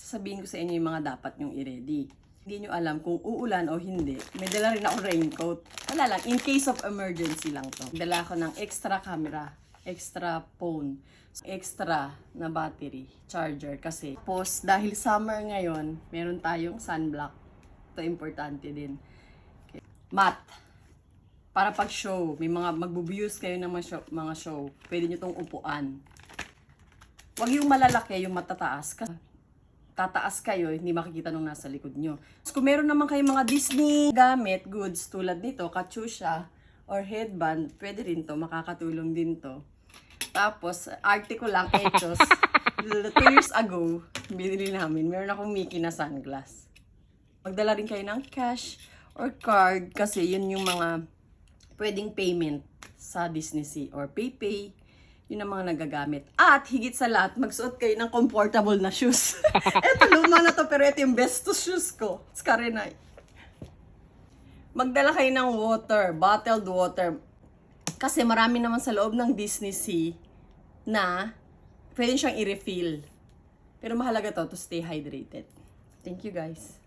sasabihin ko sa inyo yung mga dapat nyong i-ready. Hindi nyo alam kung uulan o hindi. May dala rin ako raincoat. Wala lang, in case of emergency lang to. Dala ako ng extra camera, extra phone, extra na battery, charger kasi. Tapos, dahil summer ngayon, meron tayong sunblock. Ito importante din. Okay. Mat. Para pag show, may mga magbubuuse kayo ng mga show, pwede nyo tong upuan. Huwag yung malalaki, yung matataas ka. Tataas kayo, hindi makikita nung nasa likod nyo. So, kung meron naman kayong mga Disney gamit, goods, tulad nito, katsusya, or headband, pwede rin to, makakatulong din to. Tapos, arte ko lang, etos, 2 years ago, binili namin, meron akong Mickey na sunglass. Magdala rin kayo ng cash or card, kasi yun yung mga pwedeng payment sa Disney Sea, or PayPay. Yun ang mga nagagamit. At higit sa lahat, magsuot kayo ng comfortable na shoes. Eto, luma na to, pero ito yung best shoes ko. Skarenay. Magdala kayo ng water, bottled water. Kasi marami naman sa loob ng Disney Sea na pwede siyang i-refill. Pero mahalaga to stay hydrated. Thank you guys.